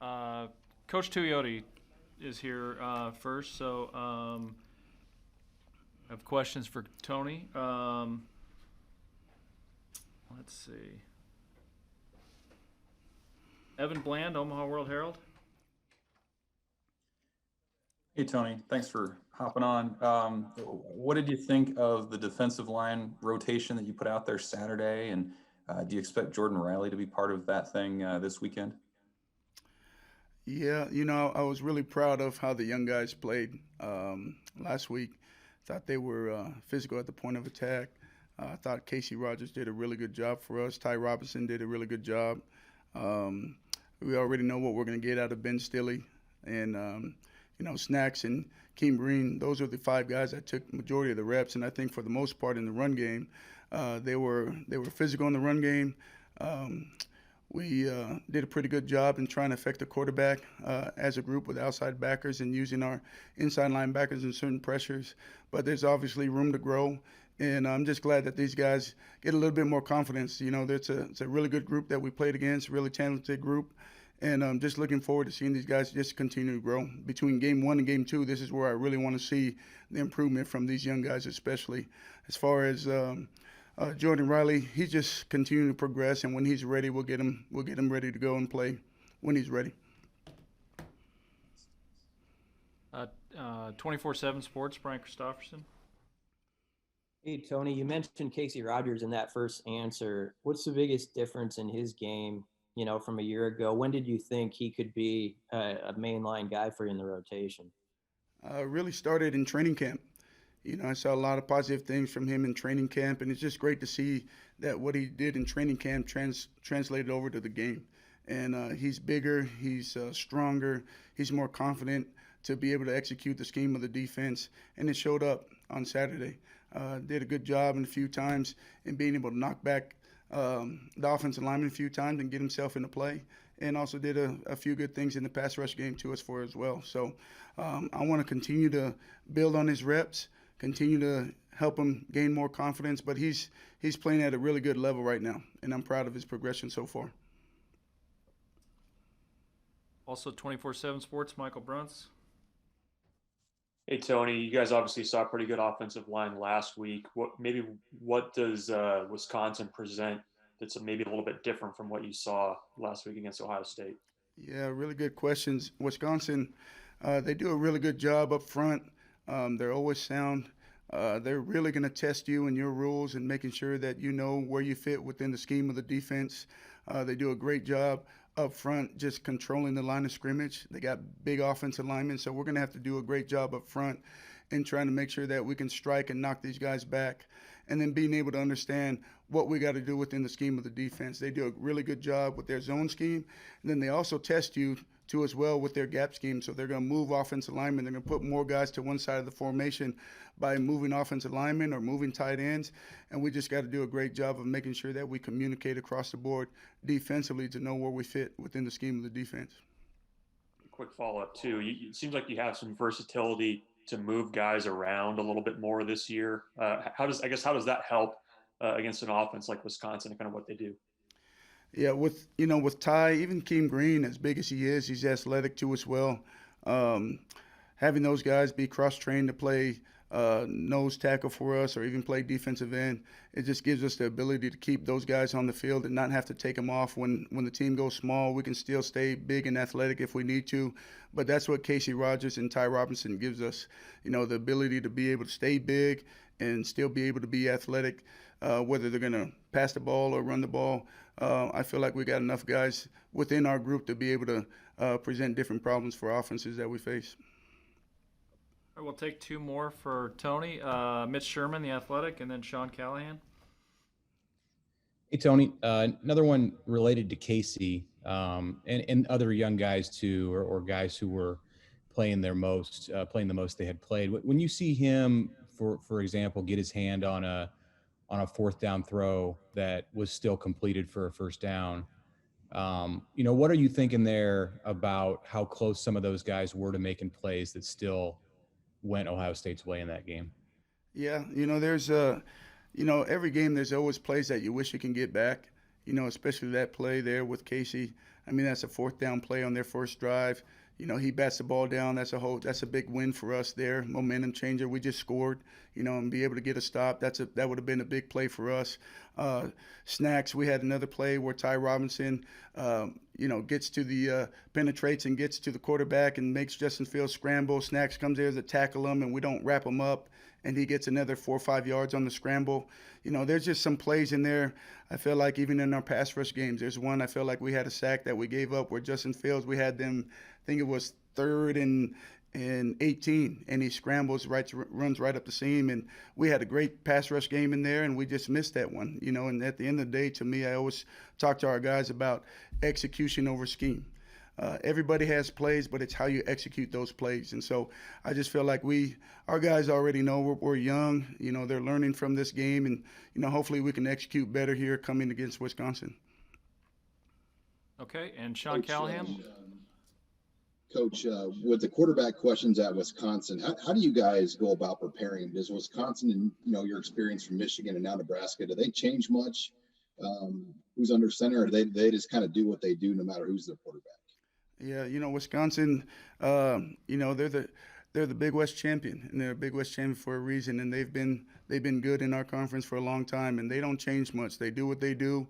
Uh, Coach Tuioti is here first, so I have questions for Tony. Let's see. Evan Bland, Omaha World Herald. Hey, Tony, thanks for hopping on. What did you think of the defensive line rotation that you put out there Saturday? And do you expect Jordan Riley to be part of that thing this weekend? Yeah, I was really proud of how the young guys played last week. Thought they were physical at the point of attack. I thought Casey Rogers did a really good job for us. Ty Robinson did a really good job. Um, we already know what we're going to get out of Ben Stilley and Snacks and Keem Green. Those are the five guys that took the majority of the reps, and I think for the most part in the run game, they were physical in the run game. Um, we did a pretty good job in trying to affect the quarterback as a group with outside backers and using our inside linebackers in certain pressures. But there's obviously room to grow. And I'm just glad that these guys get a little bit more confidence. It's a really good group that we played against, really talented group. And I'm just looking forward to seeing these guys just continue to grow. Between game one and game two, this is where I really want to see the improvement from these young guys, especially as far as Jordan Riley. He's just continuing to progress, and when he's ready, we'll get him ready to go and play when he's ready. 24/7 Sports, Brian Christopherson. Hey, Tony, you mentioned Casey Rogers in that first answer. What's the biggest difference in his game, from a year ago? When did you think he could be a mainline guy for you in the rotation? Really started in training camp. I saw a lot of positive things from him in training camp, and it's just great to see that what he did in training camp translated over to the game. And he's bigger, he's stronger, he's more confident to be able to execute the scheme of the defense, and it showed up on Saturday. Did a good job in a few times in being able to knock back the offensive lineman a few times and get himself into play, and also did a few good things in the pass rush game to us for as well. So I want to continue to build on his reps, continue to help him gain more confidence, but he's playing at a really good level right now, and I'm proud of his progression so far. Also 24/7 Sports, Michael Bruns. Hey Tony, you guys obviously saw a pretty good offensive line last week. What does Wisconsin present that's maybe a little bit different from what you saw last week against Ohio State? Yeah, really good questions. Wisconsin, they do a really good job up front. They're always sound. They're really going to test you and your rules and making sure that you know where you fit within the scheme of the defense. They do a great job up front just controlling the line of scrimmage. They got big offensive linemen, so we're going to have to do a great job up front in trying to make sure that we can strike and knock these guys back, and then being able to understand what we got to do within the scheme of the defense. They do a really good job with their zone scheme, and then they also test you too as well with their gap scheme. So they're going to move offensive linemen. They're going to put more guys to one side of the formation by moving offensive linemen or moving tight ends. And we just got to do a great job of making sure that we communicate across the board defensively to know where we fit within the scheme of the defense. Quick follow up too. It seems like you have some versatility to move guys around a little bit more this year. How does that help against an offense like Wisconsin and kind of what they do? Yeah, with Ty, even Keem Green, as big as he is, he's athletic too as well. Um, Having those guys be cross-trained to play nose tackle for us or even play defensive end, it just gives us the ability to keep those guys on the field and not have to take them off when the team goes small. We can still stay big and athletic if we need to, but that's what Casey Rogers and Ty Robinson gives us, the ability to be able to stay big and still be able to be athletic, whether they're going to pass the ball or run the ball. I feel like we got enough guys within our group to be able to present different problems for offenses that we face. All right, we'll take two more for Tony. Mitch Sherman, the Athletic, and then Sean Callahan. Hey, Tony, another one related to Casey and other young guys too, or guys who were playing the most they had played. When you see him, for example, get his hand on a fourth down throw that was still completed for a first down, what are you thinking there about how close some of those guys were to making plays that still went Ohio State's way in that game? Yeah, there's every game there's always plays that you wish you can get back. especially that play there with Casey. I mean, that's a 4th down play on their first drive. He bats the ball down. That's a big win for us there. Momentum changer. We just scored, and be able to get a stop. That would have been a big play for us. Snacks. We had another play where Ty Robinson, gets to the penetrates and gets to the quarterback and makes Justin Fields scramble. Snacks comes there to tackle him, and we don't wrap him up, and he gets another 4 or 5 yards on the scramble. There's just some plays in there. I feel like even in our pass rush games, there's one I feel like we had a sack that we gave up where Justin Fields, we had them, I think it was 3rd and 18, and he scrambles, runs right up the seam, and we had a great pass rush game in there, and we just missed that one. And at the end of the day, to me, I always talk to our guys about execution over scheme. Everybody has plays, but it's how you execute those plays. And so I just feel like our guys already know we're young. They're learning from this game, and hopefully we can execute better here coming against Wisconsin. Okay, and Sean Callahan. Coach, with the quarterback questions at Wisconsin, how do you guys go about preparing? Does Wisconsin and your experience from Michigan and now Nebraska, do they change much? Who's under center, or they just kind of do what they do no matter who's their quarterback? Yeah, Wisconsin, they're the Big West champion, and they're a Big West champion for a reason, and they've been good in our conference for a long time, and they don't change much. They do what they do.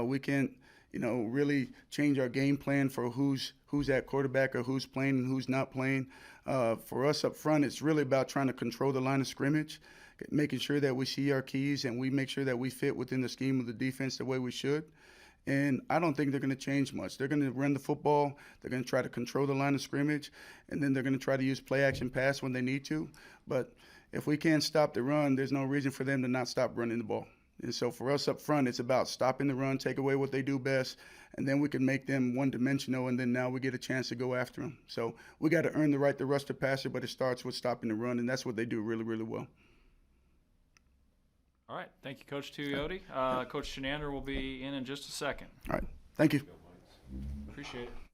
We can't really change our game plan for who's at quarterback or who's playing and who's not playing. For us up front, it's really about trying to control the line of scrimmage, making sure that we see our keys and we make sure that we fit within the scheme of the defense the way we should. And I don't think they're going to change much. They're going to run the football. They're going to try to control the line of scrimmage, and then they're going to try to use play action pass when they need to. But if we can't stop the run, there's no reason for them to not stop running the ball. And so for us up front, it's about stopping the run, take away what they do best, and then we can make them one-dimensional, and then now we get a chance to go after them. So we got to earn the right to rush the passer, but it starts with stopping the run, and that's what they do really, really well. All right, thank you, Coach Tuioti. Coach Shenander will be in just a second. All right, thank you. Appreciate it.